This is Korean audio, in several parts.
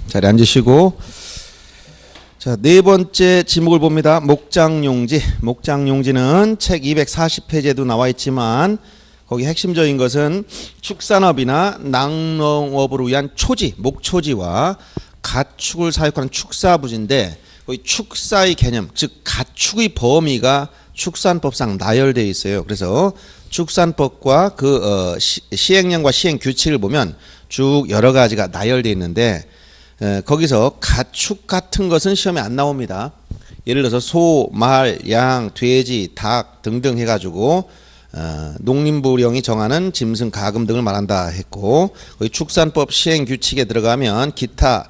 자리에 앉으시고, 자, 네 번째 지목을 봅니다. 목장용지. 목장용지는 책 240페이지에도 나와 있지만 거기 핵심적인 것은 축산업이나 낙농업으로 위한 초지, 목초지와 가축을 사육하는 축사부지인데, 거기 축사의 개념, 즉 가축의 범위가 축산법상 나열되어 있어요. 그래서 축산법과 그 시행령과 시행 규칙을 보면 쭉 여러 가지가 나열되어 있는데, 거기서 가축 같은 것은 시험에 안 나옵니다. 예를 들어서 소, 말, 양, 돼지, 닭 등등 해가지고 농림부령이 정하는 짐승, 가금 등을 말한다 했고, 거기 축산법 시행 규칙에 들어가면 기타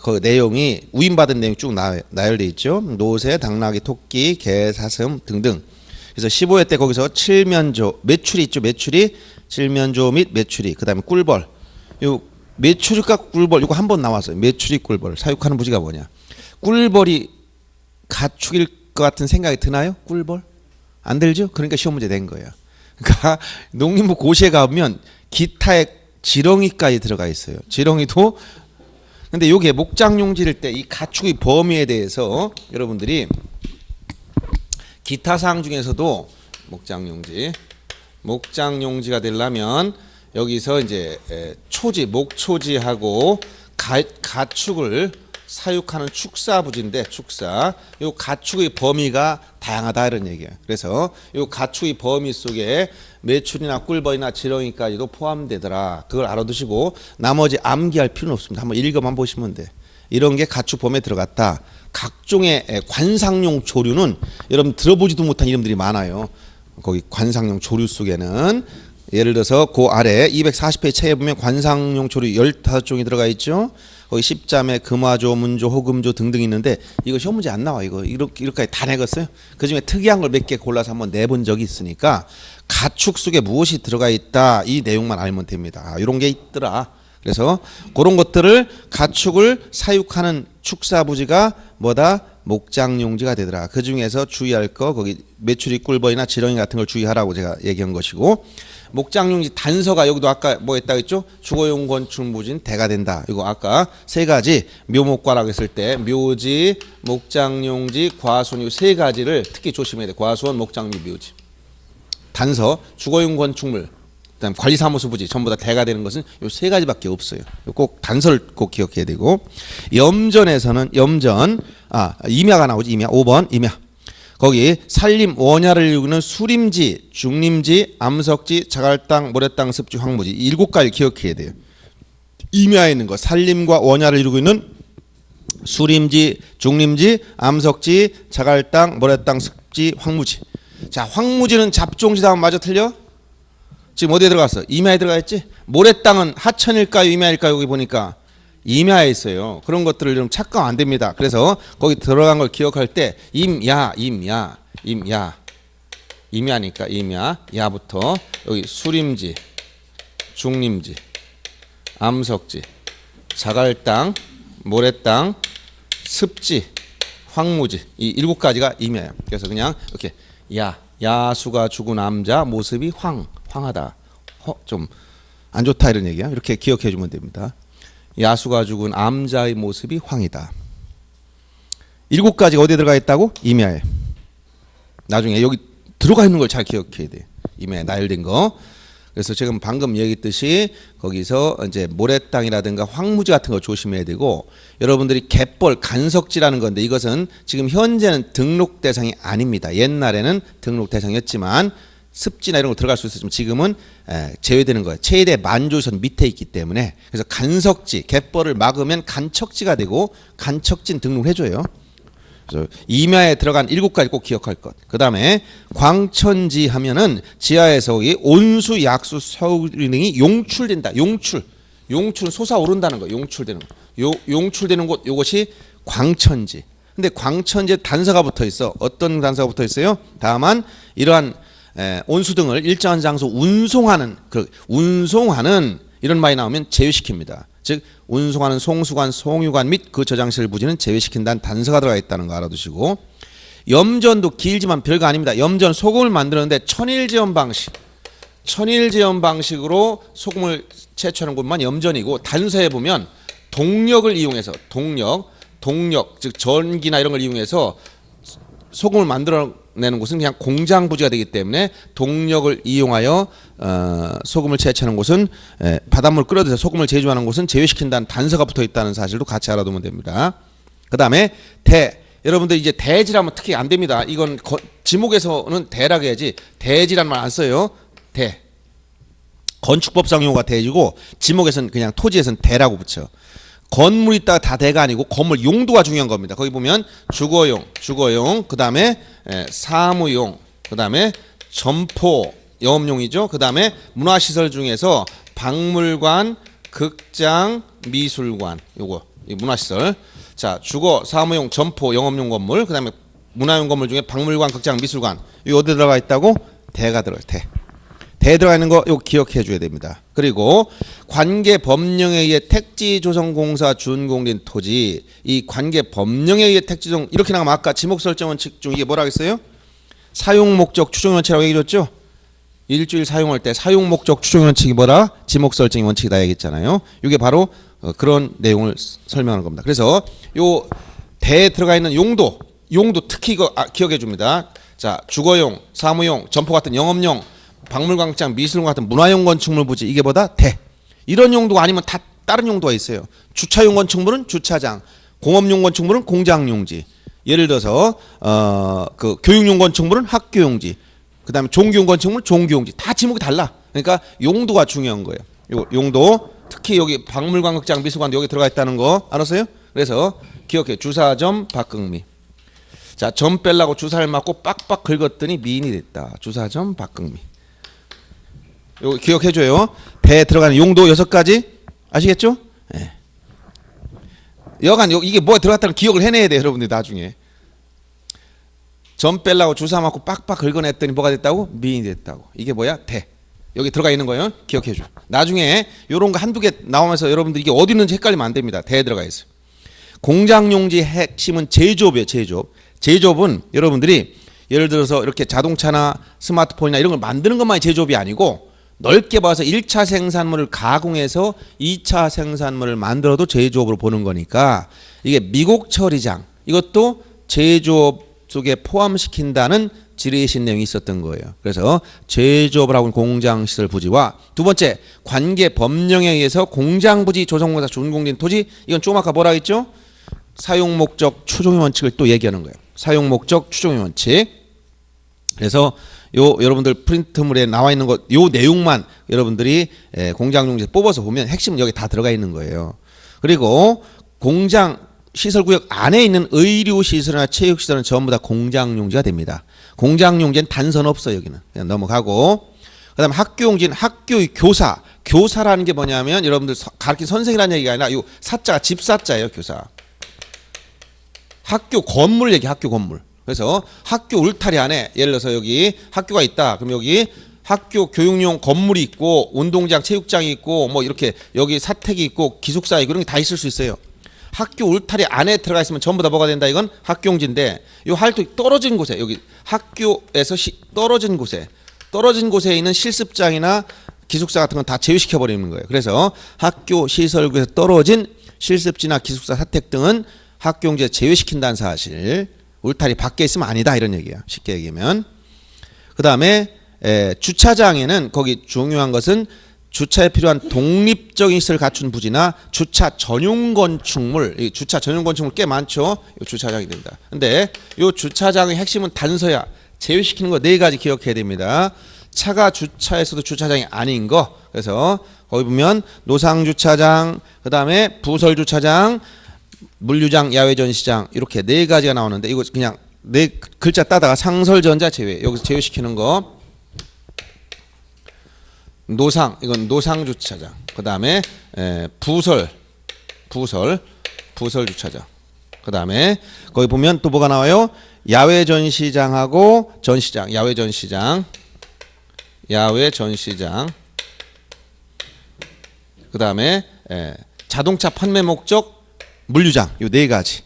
그 내용이 우임받은 내용이 쭉 나열돼 있죠. 노새, 당나귀, 토끼, 개, 사슴 등등. 그래서 15회 때 거기서 칠면조, 메추리 있죠. 메추리, 칠면조 및 메추리. 그다음에 꿀벌. 요 메추리과 꿀벌 이거 한 번 나왔어요. 메추리, 꿀벌. 사육하는 부지가 뭐냐? 꿀벌이 가축일 것 같은 생각이 드나요? 꿀벌? 안 들죠? 그러니까 시험 문제 된 거예요. 그러니까 농림부 고시에 가보면 기타의 지렁이까지 들어가 있어요. 지렁이도. 근데 요게 목장용지일 때 이 가축의 범위에 대해서 여러분들이 기타 사항 중에서도 목장용지가 되려면 여기서 이제 초지, 목초지하고 가축을 사육하는 축사부지인데, 축사, 요 가축의 범위가 다양하다 이런 얘기예요. 그래서 요 가축의 범위 속에 메추리나 꿀벌이나 지렁이까지도 포함되더라. 그걸 알아두시고 나머지 암기할 필요는 없습니다. 한번 읽어만 보시면 돼. 이런 게 가축 범위에 들어갔다. 각종의 관상용 조류는 여러분 들어보지도 못한 이름들이 많아요. 거기 관상용 조류 속에는 예를 들어서 그 아래 240페이지 책에 보면 관상용 조류 15종이 들어가 있죠. 거기 십자매, 금화조, 문조, 호금조 등등 있는데 이거 시험 문제 안 나와. 이렇게까지 다 내겠어요. 그중에 특이한 걸 몇 개 골라서 한번 내본 적이 있으니까 가축 속에 무엇이 들어가 있다 이 내용만 알면 됩니다. 이런 게 있더라. 그래서 그런 것들을 가축을 사육하는 축사부지가 뭐다? 목장용지가 되더라. 그 중에서 주의할 거 거기 메추리, 꿀벌이나 지렁이 같은 걸 주의하라고 제가 얘기한 것이고, 목장용지 단서가 여기도 아까 뭐 했다고 했죠? 주거용 건축무진 대가 된다. 이거 아까 세 가지 묘목과라고 했을 때 묘지, 목장용지, 과수원 이 세 가지를 특히 조심해야 돼. 과수원, 목장용지, 묘지. 단서 주거용 건축물, 그다음 관리사무소 부지 전부 다 대가 되는 것은 이 세 가지밖에 없어요. 꼭 단서를 꼭 기억해야 되고, 염전에서는 임야가 나오지. 임야 5번 임야. 거기 산림 원야를 이루는 수림지, 중림지, 암석지, 자갈땅, 모래땅, 습지, 황무지 7가지 기억해야 돼요. 임야에 있는 거 산림과 원야를 이루고 있는 수림지, 중림지, 암석지, 자갈땅, 모래땅, 습지, 황무지. 자, 황무지는 잡종지다 하면 맞아 틀려? 지금 어디에 들어갔어? 임야에 들어가 있지? 모래땅은 하천일까요? 임야일까요? 여기 보니까 임야에 있어요. 그런 것들을 좀 착각 안 됩니다. 그래서 거기 들어간 걸 기억할 때 임야니까 야부터 여기 수림지, 중림지, 암석지, 자갈땅, 모래땅, 습지, 황무지 이 7가지가 임야예요. 그래서 그냥 이렇게 야수가 죽은 남자 모습이 황하다. 좀 안 좋다 이런 얘기야. 이렇게 기억해 주면 됩니다. 야수가 죽은 암자의 모습이 황이다. 7가지가 어디에 들어가 있다고? 임야에. 나중에 여기 들어가 있는 걸 잘 기억해야 돼. 임야에 나열된 거. 그래서 지금 방금 얘기했듯이 거기서 이제 모래땅이라든가 황무지 같은 거 조심해야 되고, 여러분들이 갯벌, 간석지라는 건데 이것은 지금 현재는 등록 대상이 아닙니다. 옛날에는 등록 대상이었지만 습지나 이런 거 들어갈 수 있었지만 지금은 제외되는 거예요. 최대 만조선 밑에 있기 때문에. 그래서 간석지, 갯벌을 막으면 간척지가 되고 간척지는 등록해줘요. 그래서 임야에 들어간 7가지 꼭 기억할 것. 그 다음에 광천지 하면은 지하에서 온수, 약수, 서울이 등이 용출된다. 용출은 솟아오른다는 거예요. 용출되는 거. 용출되는 곳, 이것이 광천지. 근데 광천지에 단서가 붙어 있어. 어떤 단서가 붙어 있어요? 다만 이러한 온수 등을 일정한 장소 운송하는 이런 말이 나오면 제외시킵니다. 즉 운송하는 송수관, 송유관 및 그 저장실 부지는 제외시킨다는 단서가 들어가 있다는 거 알아두시고, 염전도 길지만 별거 아닙니다. 염전 소금을 만드는데 천일제염 방식으로 소금을 채취하는 곳만 염전이고, 단서에 보면 동력을 이용해서 동력 즉 전기나 이런 걸 이용해서 소금을 만들어내는 곳은 그냥 공장 부지가 되기 때문에 동력을 이용하여 소금을 채취하는 곳은 바닷물 끓여서 소금을 제조하는 곳은 제외시킨다는 단서가 붙어 있다는 사실도 같이 알아두면 됩니다. 그 다음에 여러분들 이제 대지라면 특히 안 됩니다. 이건 지목에서는 대라고 해야지 대지라는 말 안 써요. 건축법상 용어가 대지고 지목에서는 그냥 토지에서는 대라고 붙여. 건물이 있다가 다 대가 아니고 건물 용도가 중요한 겁니다. 거기 보면 주거용, 그 다음에 사무용, 그 다음에 점포, 영업용이죠. 그 다음에 문화시설 중에서 박물관, 극장, 미술관, 요거 문화시설. 자, 주거, 사무용, 점포, 영업용 건물, 그 다음에 문화용 건물 중에 박물관, 극장, 미술관. 이거 어디 들어가 있다고? 대가 들어가요. 대 들어가 있는 거 이거 기억해 줘야 됩니다. 그리고 관계 법령에 의해 택지 조성공사 준공된 토지, 이 관계 법령에 의해 택지 조성 이렇게 나가면 아까 지목 설정 원칙 중 이게 뭐라 했어요? 사용 목적 추정 원칙이라고 얘기해 줬죠? 일주일 사용할 때 사용 목적 추정 원칙이 뭐라? 지목 설정 원칙이다 얘기했잖아요. 이게 바로 그런 내용을 설명하는 겁니다. 그래서 요 대에 들어가 있는 용도 특히 이거 기억해 줍니다. 자, 주거용, 사무용, 점포 같은 영업용, 박물관, 극장, 미술관 같은 문화용 건축물 부지 이게 뭐다? 이런 용도가 아니면 다 다른 용도가 있어요. 주차용 건축물은 주차장, 공업용 건축물은 공장용지. 예를 들어서 그 교육용 건축물은 학교용지. 그다음에 종교용 건축물은 종교용지. 다 지목이 달라. 그러니까 용도가 중요한 거예요. 요 용도 특히 여기 박물관, 극장, 미술관 여기 들어가 있다는 거 알았어요? 그래서 기억해. 주사점 박극미. 자, 점 빼려고 주사를 맞고 빡빡 긁었더니 미인이 됐다. 주사점 박극미. 요거 기억해줘요. 배에 들어가는 용도 6가지 아시겠죠? 네. 여간 이게 뭐에 들어갔다는 기억을 해내야 돼요. 여러분들 나중에. 점 빼려고 주사 맞고 빡빡 긁어냈더니 뭐가 됐다고? 미인이 됐다고. 이게 뭐야? 여기 들어가 있는 거예요. 기억해줘. 나중에 요런 거 한두 개 나오면서 여러분들 이게 어디 있는지 헷갈리면 안 됩니다. 대에 들어가 있어요. 공장용지 핵심은 제조업이에요. 제조업은 여러분들이 예를 들어서 이렇게 자동차나 스마트폰이나 이런 걸 만드는 것만이 제조업이 아니고 넓게 봐서 1차 생산물을 가공해서 2차 생산물을 만들어도 제조업으로 보는 거니까 이게 미국 처리장 이것도 제조업 속에 포함시킨다는 지레신 내용이 있었던 거예요. 그래서 제조업을 하고 있는 공장시설 부지와 두 번째 관계 법령에 의해서 공장부지 조성공사 준공된 토지 이건 좀 아까 뭐라 했죠? 사용목적 추종의 원칙을 또 얘기하는 거예요. 사용목적 추종의 원칙. 그래서 여러분들 프린트물에 나와 있는 것, 요 내용만 여러분들이 공장용지에서 뽑아서 보면 핵심은 여기 다 들어가 있는 거예요. 그리고 공장 시설구역 안에 있는 의료시설이나 체육시설은 전부 다 공장용지가 됩니다. 공장용지는 단선 없어요. 여기는 그냥 넘어가고. 그 다음에 학교용지는 학교의 교사라는 게 뭐냐면 여러분들 가르친 선생이라는 얘기가 아니라 요 사자가 집사자예요. 교사. 학교 건물 얘기 학교 건물. 그래서 학교 울타리 안에 예를 들어서 여기 학교가 있다. 그럼 여기 학교 교육용 건물이 있고 운동장, 체육장이 있고 뭐 이렇게 여기 사택이 있고 기숙사 있고 이런 게 다 있을 수 있어요. 학교 울타리 안에 들어가 있으면 전부 다 뭐가 된다. 이건 학교용지인데 이 활동이 떨어진 곳에 여기 학교에서 떨어진 곳에 있는 실습장이나 기숙사 같은 건 다 제외시켜 버리는 거예요. 그래서 학교 시설구에서 떨어진 실습지나 기숙사, 사택 등은 학교용지에 제외시킨다는 사실. 울타리 밖에 있으면 아니다 이런 얘기야. 쉽게 얘기하면. 그 다음에 주차장에는 거기 중요한 것은 주차에 필요한 독립적인 시설을 갖춘 부지나 주차 전용 건축물, 이 주차 전용 건축물 꽤 많죠. 이 주차장이 된다. 근데 이 주차장의 핵심은 단서야. 제외시키는 거 4가지 기억해야 됩니다. 차가 주차에서도 주차장이 아닌 거. 그래서 거기 보면 노상 주차장, 그 다음에 부설 주차장, 물류장, 야외전시장 이렇게 4가지가 나오는데 이거 그냥 4글자 따다가 상설전자 제외. 여기서 제외시키는 거. 노상, 이건 노상 주차장. 그 다음에 부설 주차장. 그 다음에 거기 보면 또 뭐가 나와요? 야외 전시장하고 전시장, 야외 전시장. 그 다음에 자동차 판매 목적 물류장. 요 4가지.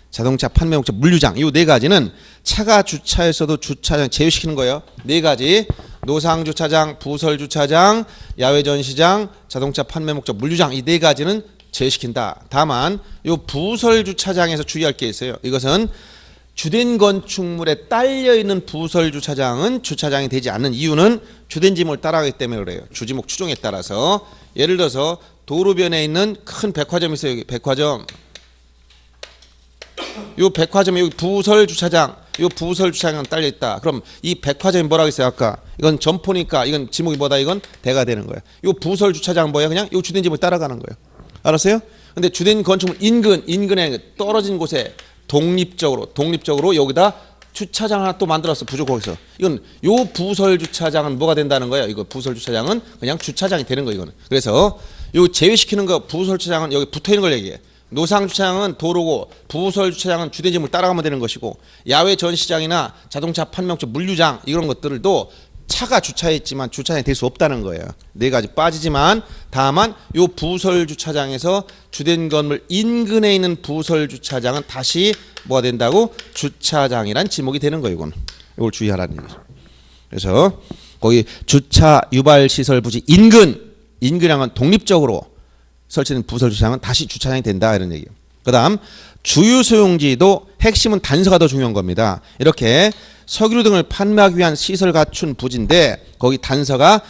자동차 판매 목적 물류장. 요 4가지는 차가 주차에서도 주차장 제외시키는 거예요. 4가지. 노상 주차장, 부설 주차장, 야외 전시장, 자동차 판매 목적 물류장. 이 4가지는 제외시킨다. 다만 요 부설 주차장에서 주의할 게 있어요. 이것은 주된 건축물에 딸려 있는 부설 주차장은 주차장이 되지 않는 이유는 주된 지목을 따라가기 때문에 그래요. 주지목 추종에 따라서 예를 들어서 도로변에 있는 큰 백화점이 있어요. 여기 백화점. 요 백화점에 여기 부설 주차장, 요 부설 주차장은 딸려 있다. 그럼 이 백화점이 뭐라고 했어요? 아까 이건 점포니까 이건 지목이 뭐다? 이건 대가 되는 거예요. 요 부설 주차장 뭐야? 그냥 요 주된 지목을 따라가는 거예요. 알았어요? 근데 주된 건축물 인근에 떨어진 곳에 독립적으로 여기다 주차장 하나 또 만들었어. 부족 거기서. 이건 요 부설 주차장은 뭐가 된다는 거예요? 이거 부설 주차장은 그냥 주차장이 되는 거예요. 이거는. 그래서 요 제외시키는 거 부설 주차장은 여기 붙어 있는 걸 얘기해. 노상 주차장은 도로고 부설 주차장은 주된 지목을 따라가면 되는 것이고 야외 전시장이나 자동차 판매업체 물류장 이런 것들도 차가 주차했지만 주차장이 될 수 없다는 거예요. 네 가지 빠지지만 다만 요 부설 주차장에서 주된 건물 인근에 있는 부설 주차장은 다시 뭐가 된다고? 주차장이란 지목이 되는 거예요. 이걸 주의하라는 얘기죠. 그래서 거기 주차 유발 시설 부지 인근이랑은 독립적으로 설치된 부설 주차장은 다시 주차장이 된다 이런 얘기예요. 그다음 주유 소용지도 핵심은 단서가 더 중요한 겁니다. 이렇게 석유 등을 판매하기 위한 시설 갖춘 부지인데 거기 단서가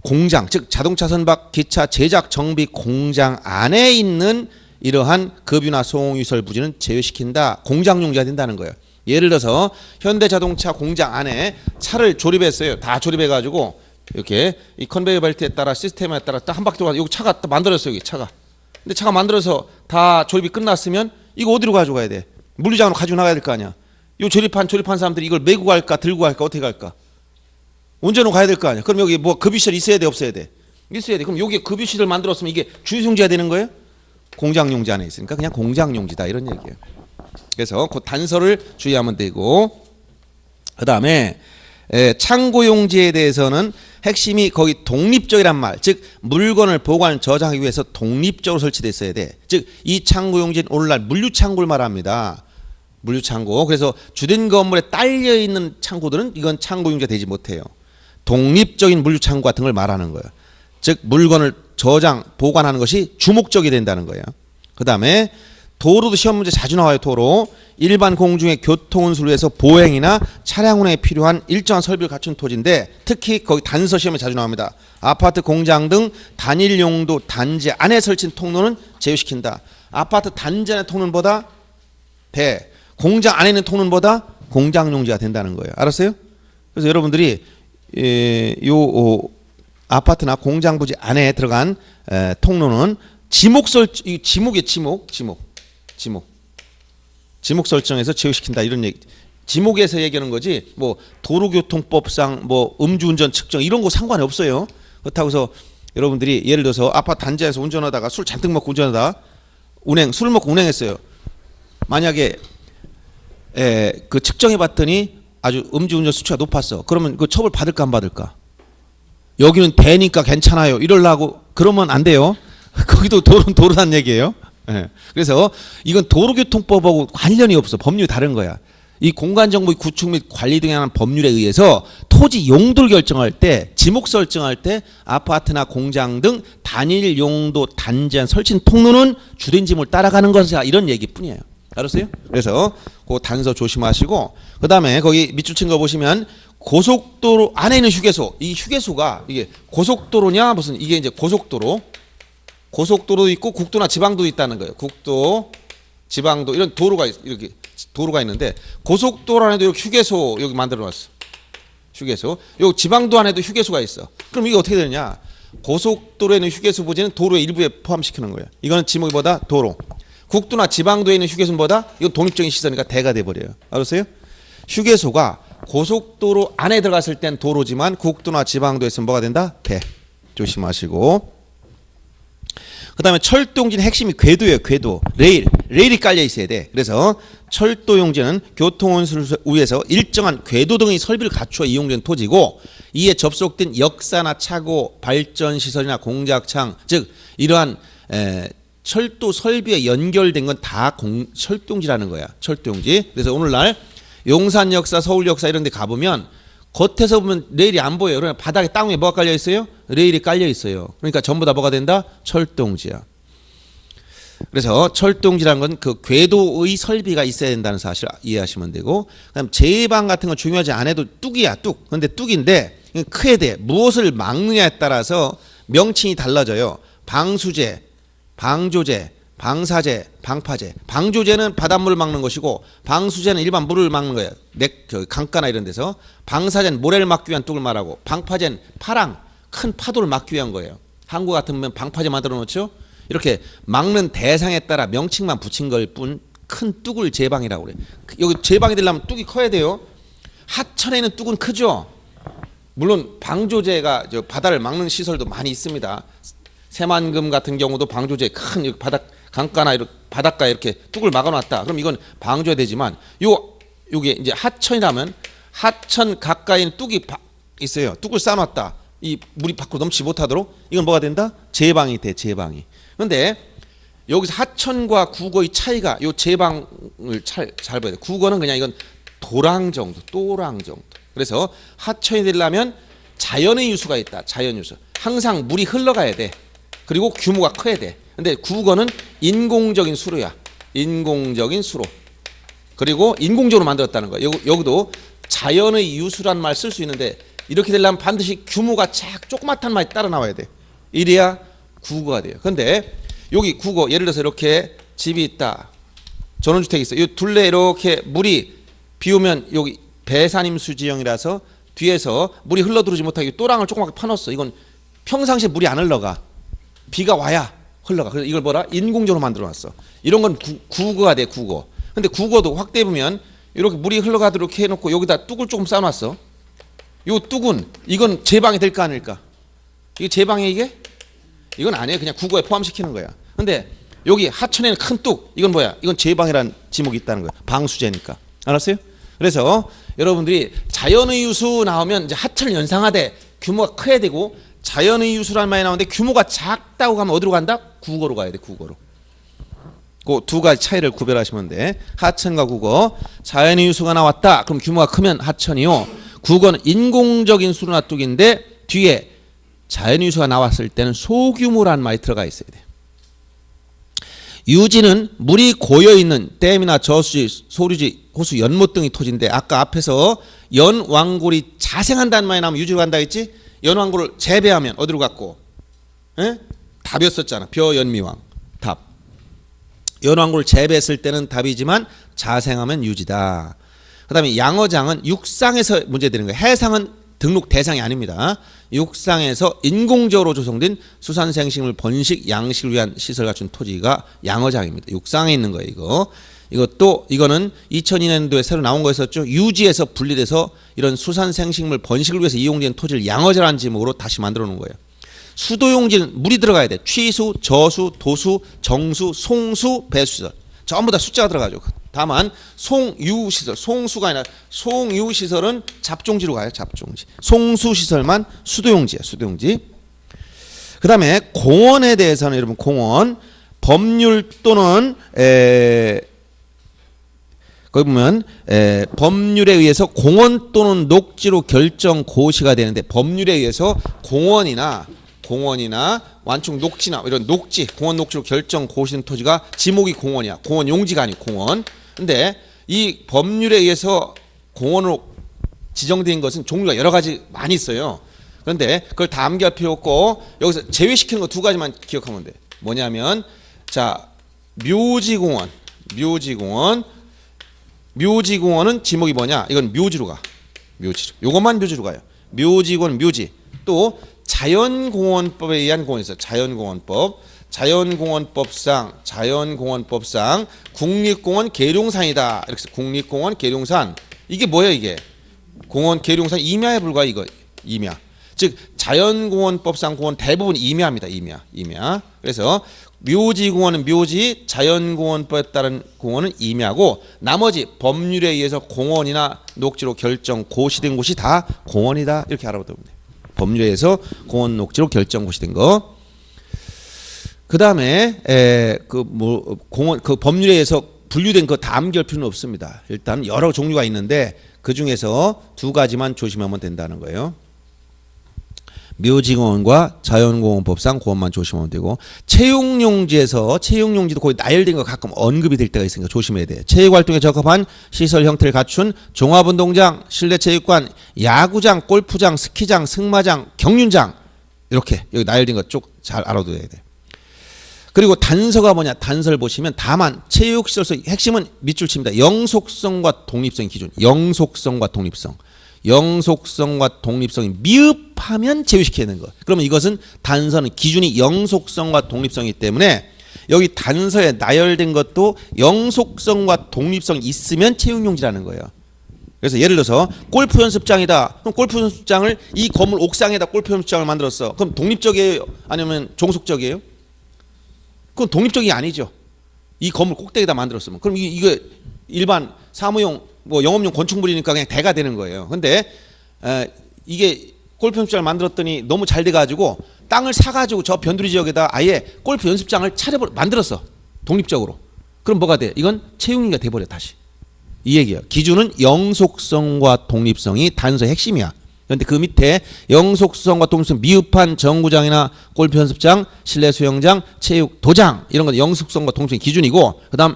공장, 즉 자동차 선박, 기차 제작 정비 공장 안에 있는 이러한 급유나 소용시설 부지는 제외시킨다. 공장 용지가 된다는 거예요. 예를 들어서 현대자동차 공장 안에 차를 조립했어요. 다 조립해가지고 이렇게 이 컨베이어 벨트에 따라 시스템에 따라 딱 한 바퀴 돌아 여기 차가 딱 만들었어요. 여기 차가. 근데 차가 만들어서 다 조립이 끝났으면 이거 어디로 가져가야 돼? 물류장으로 가지고 나가야 될 거 아니야. 요 조립한 사람들이 이걸 메고 갈까 들고 갈까 어떻게 갈까? 운전으로 가야 될 거 아니야. 그럼 여기 뭐 급유시설 있어야 돼 없어야 돼? 있어야 돼. 그럼 여기 급유시설 만들었으면 이게 주유용지가 되는 거예요? 공장용지 안에 있으니까 그냥 공장용지다 이런 얘기예요. 그래서 그 단서를 주의하면 되고 그다음에 창고용지에 대해서는 핵심이 거기 독립적이란 말, 즉 물건을 보관 저장하기 위해서 독립적으로 설치돼 있어야 돼. 즉 이 창고용지는 오늘날 물류창고를 말합니다. 물류창고. 그래서 주된 건물에 딸려 있는 창고들은 이건 창고용지가 되지 못해요. 독립적인 물류창고 같은 걸 말하는 거예요. 즉 물건을 저장, 보관하는 것이 주목적이 된다는 거예요. 그 다음에 도로도 시험 문제 자주 나와요. 도로. 일반 공중의 교통운수를 위해서 보행이나 차량 운행에 필요한 일정한 설비를 갖춘 토지인데 특히 거기 단서 시험에 자주 나옵니다. 아파트, 공장 등 단일 용도 단지 안에 설치된 통로는 제외시킨다. 아파트 단지 안의 통로보다 공장 안에 있는 통로보다 공장 용지가 된다는 거예요. 알았어요? 그래서 여러분들이 아파트나 공장 부지 안에 들어간 통로는 지목 설정에서 제외시킨다 이런 얘기. 지목에서 얘기하는 거지 뭐 도로교통법상 뭐 음주운전 측정 이런 거 상관이 없어요. 그렇다고 해서 여러분들이 예를 들어서 아파트 단지에서 운전하다가 술 잔뜩 먹고 운전하다 술 먹고 운행했어요. 만약에 그 측정해 봤더니 아주 음주운전 수치가 높았어. 그러면 그 처벌 받을까 안 받을까? 여기는 대니까 괜찮아요. 이러려고 그러면 안 돼요. 거기도 도로란 얘기예요. 예. 그래서 이건 도로교통법하고 관련이 없어. 법률이 다른 거야. 이 공간정보의 구축 및 관리 등에 관한 법률에 의해서 토지 용도를 결정할 때 지목 설정할 때 아파트나 공장 등 단일 용도 단지안 설치된 통로는 주된 지목을 따라가는 것이다 이런 얘기뿐이에요. 알았어요? 그래서 그 단서 조심하시고 그 다음에 거기 밑줄 친 거 보시면 고속도로 안에 있는 휴게소 이 휴게소가 이게 고속도로냐 무슨 이게 이제 고속도로도 있고 국도나 지방도도 있다는 거예요. 국도, 지방도 이런 이렇게 도로가 있는데 고속도로 안에도 이렇게 휴게소 여기 만들어 놨어. 휴게소. 요 지방도 안에도 휴게소가 있어. 그럼 이게 어떻게 되느냐? 고속도로에 있는 휴게소 부지는 도로의 일부에 포함시키는 거예요. 이거는 지목이 뭐다? 도로. 국도나 지방도에 있는 휴게소는 뭐다? 이건 독립적인 시설이니까 대가 돼 버려요. 알았어요? 휴게소가 고속도로 안에 들어갔을 땐 도로지만 국도나 지방도에서는 뭐가 된다? 대. 조심하시고. 그 다음에 철도용지는 핵심이 궤도예요. 궤도. 레일이 깔려 있어야 돼. 그래서 철도용지는 교통운수를 위해서 일정한 궤도 등의 설비를 갖추어 이용된 토지고 이에 접속된 역사나 차고, 발전시설이나 공작창 즉 이러한 철도 설비에 연결된 건 다 철도용지라는 거야. 철도용지. 그래서 오늘날 용산역사, 서울역사 이런 데 가보면 겉에서 보면 레일이 안 보여요. 그러면 바닥에 땅 위에 뭐가 깔려 있어요? 레일이 깔려 있어요. 그러니까 전부 다 뭐가 된다? 철도용지야. 그래서 철도용지라는 건 그 궤도의 설비가 있어야 된다는 사실 이해하시면 되고, 그다음 제방 같은 건 중요하지 않아도 뚝이야, 뚝. 근데 뚝인데 크게 돼. 무엇을 막느냐에 따라서 명칭이 달라져요. 방수제, 방조제, 방사제, 방파제. 방조제는 바닷물을 막는 것이고, 방수제는 일반 물을 막는 거예요. 강가나 이런 데서. 방사제는 모래를 막기 위한 뚝을 말하고, 방파제는 파랑, 큰 파도를 막기 위한 거예요. 한국 같으면 방파제 만들어 놓죠. 이렇게 막는 대상에 따라 명칭만 붙인 걸 뿐 큰 뚝을 제방이라고 그래요. 여기 제방이 되려면 뚝이 커야 돼요. 하천에 있는 뚝은 크죠. 물론 방조제가 바다를 막는 시설도 많이 있습니다. 새만금 같은 경우도 방조제 큰 강가나 이렇게 바닷가에 이렇게 뚝을 막아놨다. 그럼 이건 방조가 되지만 요게 이제 하천이라면 하천 가까이는 뚝이 있어요. 뚝을 쌓아놨다. 이 물이 밖으로 넘치지 못하도록 이건 뭐가 된다? 제방이 돼. 제방이. 그런데 여기서 하천과 국어의 차이가 요 제방을 잘 봐야 돼. 국어는 그냥 이건 도랑 정도, 또랑 정도. 그래서 하천이 되려면 자연의 유수가 있다. 자연 유수. 항상 물이 흘러가야 돼. 그리고 규모가 커야 돼. 근데 국어는 인공적인 수로야. 인공적인 수로. 그리고 인공적으로 만들었다는 거야. 여기도 자연의 유수란 말 쓸 수 있는데 이렇게 되려면 반드시 규모가 조그맣단 말이 따라 나와야 돼. 이래야 국어가 돼요. 그런데 여기 국어 예를 들어서 이렇게 집이 있다. 전원주택이 있어. 이 둘레 이렇게 물이 비 오면 여기 배산임수 지형이라서 뒤에서 물이 흘러들어오지 못하게 또랑을 조그맣게 파놨어. 이건 평상시에 물이 안 흘러가. 비가 와야 흘러가. 그래서 이걸 뭐라? 인공적으로 만들어놨어. 이런 건 국어가 돼. 국어. 근데 국어도 확대해 보면 이렇게 물이 흘러가도록 해놓고 여기다 뚝을 조금 쌓아놨어. 요 뚝은 이건 제방이 될까 아닐까? 이게 제방이 이게? 이건 아니에요. 그냥 국어에 포함시키는 거야. 근데 여기 하천에는 큰 뚝. 이건 뭐야? 이건 제방이라는 지목이 있다는 거야. 방수제니까. 알았어요? 그래서 여러분들이 자연의 유수 나오면 이제 하천을 연상하되 규모가 커야 되고, 자연의 유수라는 말이 나오는데 규모가 작다고 가면 어디로 간다? 국어로 가야 돼. 국어로. 그 두 가지 차이를 구별하시면 돼. 하천과 국어. 자연의 유수가 나왔다. 그럼 규모가 크면 하천이요. 국어는 인공적인 수로나 뚝인데 뒤에 자연의 유수가 나왔을 때는 소규모라는 말이 들어가 있어야 돼. 유지는 물이 고여있는 댐이나 저수지, 소류지, 호수, 연못 등의 토지인데, 아까 앞에서 연왕골이 자생한다는 말이 나오면 유지로 간다 했지? 연왕골을 재배하면 어디로 갔고? 에? 답이었었잖아. 벼연미왕. 답. 연왕골을 재배했을 때는 답이지만 자생하면 유지다. 그 다음에 양어장은 육상에서 문제되는 거예요. 해상은 등록 대상이 아닙니다. 육상에서 인공적으로 조성된 수산생식물 번식, 양식을 위한 시설 갖춘 토지가 양어장입니다. 육상에 있는 거예요. 이거는 2002년도에 새로 나온 거였었죠. 유지에서 분리돼서 이런 수산생식물 번식을 위해서 이용된 토지를 양어장이라는 지목으로 다시 만들어 놓은 거예요. 수도용지는 물이 들어가야 돼. 취수, 저수, 도수, 정수, 송수, 배수시설. 전부 다 숫자가 들어가죠. 다만 송유시설, 송수가 아니라 송유시설은 잡종지로 가요. 잡종지. 송수시설만 수도용지야. 수도용지. 그 다음에 공원에 대해서는 여러분 공원 법률 또는 거기 보면 법률에 의해서 공원 또는 녹지로 결정 고시가 되는데, 법률에 의해서 공원이나 완충 녹지나 이런 녹지, 공원 녹지로 결정 고시된 토지가 지목이 공원이야. 공원 용지가 아니고 공원. 근데 이 법률에 의해서 공원으로 지정된 것은 종류가 여러 가지 많이 있어요. 그런데 그걸 다 암기할 필요 없고 여기서 제외시키는 거 두 가지만 기억하면 돼. 뭐냐면 자, 묘지공원은 지목이 뭐냐? 이건 묘지로 가. 묘지로. 요것만 묘지로 가요. 묘지공원 묘지. 또 자연공원법에 의한 공원이 있어요. 자연공원법상 국립공원 계룡산이다. 이렇게 해서 국립공원 계룡산. 이게 뭐예요? 이게 공원 계룡산 임야에 불과해. 이거 임야. 즉 자연공원법상 공원 대부분 임야입니다. 임야. 그래서 묘지공원은 묘지, 자연공원법에 따른 공원은 임야고, 나머지 법률에 의해서 공원이나 녹지로 결정 고시된 곳이 다 공원이다. 이렇게 알아보면 돼요. 법률에 의해서 공원 녹지로 결정 고시된 거. 그 다음에 공원 법률에 의해서 분류된 거 다 암기할 필요는 없습니다. 일단 여러 종류가 있는데 그 중에서 두 가지만 조심하면 된다는 거예요. 묘지공원과 자연공원법상 그것만 조심하면 되고 체육용지에서 체육용지도 거의 나열된 거 가끔 언급이 될 때가 있으니까 조심해야 돼요. 체육활동에 적합한 시설 형태를 갖춘 종합운동장, 실내체육관, 야구장, 골프장, 스키장, 승마장, 경륜장 이렇게 여기 나열된 거 쭉 잘 알아둬야 돼요. 그리고 단서가 뭐냐? 단서를 보시면 다만 체육시설의 핵심은 밑줄 칩니다. 영속성과 독립성의 기준. 영속성과 독립성. 영속성과 독립성이 미흡하면 제외시켜야 되는 거. 그러면 이것은 단서는 기준이 영속성과 독립성이기 때문에 여기 단서에 나열된 것도 영속성과 독립성이 있으면 체육용지라는 거예요. 그래서 예를 들어서 골프 연습장이다. 그럼 골프 연습장을 이 건물 옥상에다 골프 연습장을 만들었어. 그럼 독립적이에요? 아니면 종속적이에요? 그건 독립적이 아니죠. 이 건물 꼭대기에다 만들었으면. 그럼 이거 일반 사무용 뭐 영업용 건축물이니까 그냥 대가 되는 거예요. 근데 이게 골프 연습장을 만들었더니 너무 잘 돼가지고 땅을 사가지고 저 변두리 지역에다 아예 골프 연습장을 만들었어. 독립적으로. 그럼 뭐가 돼? 이건 체육용지가 돼버려 다시. 이 얘기예요. 기준은 영속성과 독립성이 단서의 핵심이야. 그런데 그 밑에 영속성과 독립성 미흡한 정구장이나 골프 연습장, 실내 수영장, 체육 도장 이런 건 영속성과 독립성의 기준이고, 그다음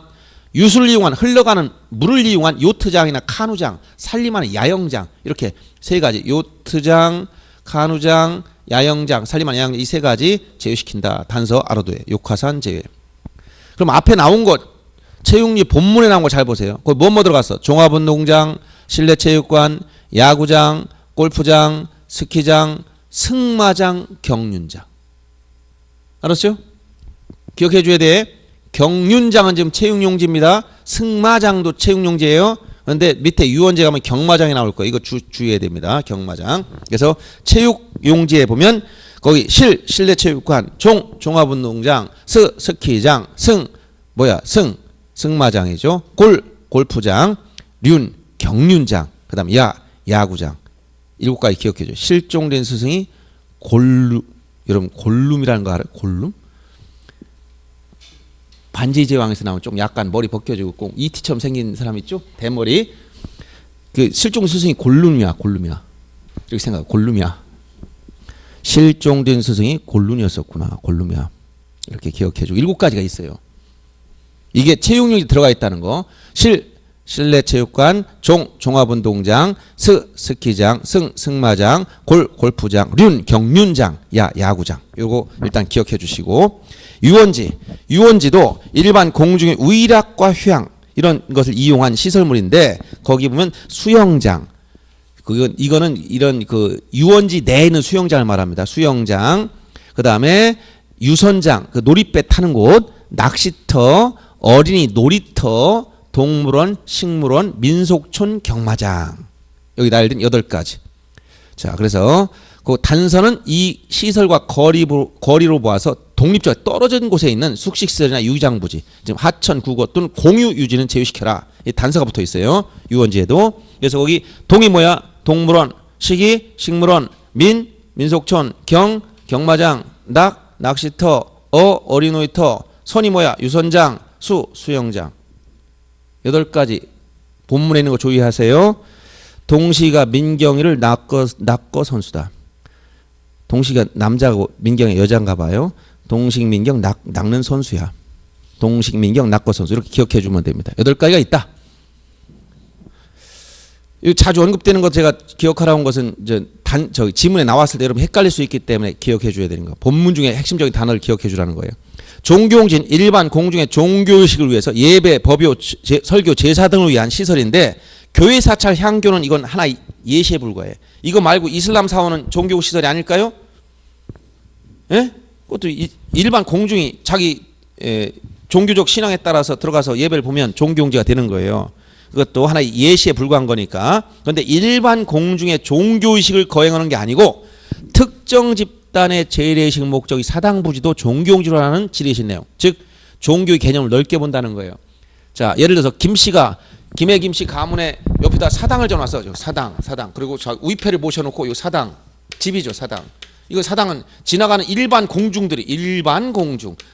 유수를 이용한 흘러가는 물을 이용한 요트장이나 카누장, 산림하는 야영장 이렇게 세 가지 요트장, 카누장, 야영장, 산림하는 야영장 이 세 가지 제외시킨다. 단서 알아둬요. 욕화산 제외. 그럼 앞에 나온 것 체육리 본문에 나온 거 잘 보세요. 거기 뭐 들어갔어? 종합운동장, 실내체육관, 야구장, 골프장, 스키장, 승마장, 경륜장. 알았죠? 기억해 줘야 돼. 경륜장은 지금 체육용지입니다. 승마장도 체육용지예요. 그런데 밑에 유원지에 가면 경마장이 나올 거예요. 이거 주의해야 됩니다. 경마장. 그래서 체육용지에 보면 거기 실내체육관, 종합운동장, 스키장, 승마장이죠. 골프장, 경륜장, 그 다음 야구장. 7가지 기억해줘. 실종된 스승이 여러분 골룸이라는 거 알아요? 골룸? 반지의 제왕에서 나오면 좀 약간 머리 벗겨지고 꼭 이티처럼 생긴 사람 있죠? 대머리. 그 실종 스승이 골룸이야. 이렇게 생각해. 골룸이야. 실종된 스승이 골룸이었었구나. 골룸이야. 이렇게 기억해주고 7가지가 있어요. 이게 체육용지 들어가 있다는 거. 실내체육관, 종합운동장, 스키장, 승마장, 골프장, 경륜장, 야구장. 요거 일단 기억해 주시고, 유원지도 일반 공중의 우이락과 휴양 이런 것을 이용한 시설물인데 거기 보면 수영장, 이거는 이런 그 유원지 내에 있는 수영장을 말합니다. 수영장, 그 다음에 유선장, 그 놀이배 타는 곳, 낚시터, 어린이 놀이터, 동물원, 식물원, 민속촌, 경마장. 여기 나열된 8가지. 자, 그래서 그 단서는 이 시설과 거리로 보아서 독립적 떨어진 곳에 있는 숙식시설이나 유장부지, 지금 하천, 국어 또는 공유 유지는 제외시켜라. 이 단서가 붙어 있어요. 유원지에도. 그래서 거기 동이 뭐야? 동물원, 식물원, 민속촌, 경마장, 낚시터, 어린이 놀이터, 선이 뭐야? 유선장, 수영장. 8가지 본문에 있는 거 주의하세요. 동시가 민경이를 낚거 선수다. 동시가 남자고 민경이 여자인가 봐요. 동식 민경 낚는 선수야. 동식 민경 낚거 선수. 이렇게 기억해 주면 됩니다. 8가지가 있다. 자주 언급되는 것 제가 기억하라는 것은 이제 지문에 나왔을 때 여러분 헷갈릴 수 있기 때문에 기억해 줘야 되는 거. 본문 중에 핵심적인 단어를 기억해 주라는 거예요. 종교용지는 일반 공중의 종교의식을 위해서 예배, 법요, 설교, 제사 등을 위한 시설인데 교회 사찰, 향교는 이건 하나 예시에 불과해. 이거 말고 이슬람 사원은 종교 시설이 아닐까요? 예? 그것도 일반 공중이 자기 종교적 신앙에 따라서 들어가서 예배를 보면 종교용지가 되는 거예요. 그것도 하나의 예시에 불과한 거니까. 그런데 일반 공중의 종교의식을 거행하는 게 아니고 특정 집단의 재래식 목적이 사당부지도 종교용지로 하는 지리신 내용. 즉 종교의 개념을 넓게 본다는 거예요. 자, 예를 들어서 김해 김씨 가문에 옆에다 사당을 전놨어. 사당. 그리고 우이패를 모셔놓고 이 사당 집이죠. 사당. 이거 사당은 지나가는 일반 공중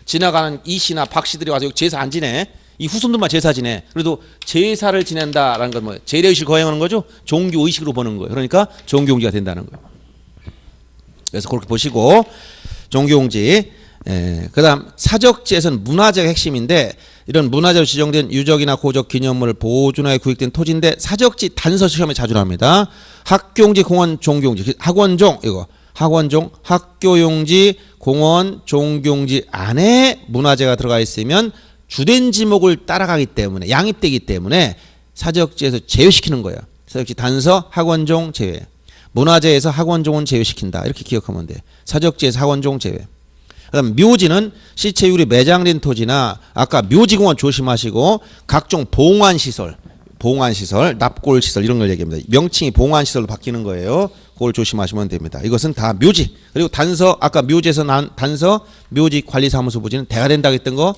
지나가는 이씨나 박씨들이 와서 여기 제사 안 지내. 이 후손들만 제사 지내. 그래도 제사를 지낸다라는 건 뭐예요? 재래의식을 거행하는 거죠. 종교의식으로 보는 거예요. 그러니까 종교용지가 된다는 거예요. 그래서 그렇게 보시고 종교용지. 그다음 사적지에서는 문화재가 핵심인데 이런 문화재로 지정된 유적이나 고적 기념물 보존하에 구획된 토지인데 사적지 단서 시험에 자주 나옵니다. 학교용지, 공원, 종교용지, 학원종 이거 학원종, 학교용지, 공원, 종교용지 안에 문화재가 들어가 있으면 주된 지목을 따라가기 때문에 양입되기 때문에 사적지에서 제외시키는 거예요. 사적지 단서 학원종 제외. 문화재에서 학원종은 제외시킨다. 이렇게 기억하면 돼. 사적지에서 학원종 제외. 그다음 묘지는 시체율이 매장된 토지나 아까 묘지공원 조심하시고 각종 봉안시설, 납골시설 이런 걸 얘기합니다. 명칭이 봉안시설로 바뀌는 거예요. 그걸 조심하시면 됩니다. 이것은 다 묘지. 그리고 단서 아까 묘지에서 난 단서 묘지관리사무소 부지는 대가 된다고 했던 거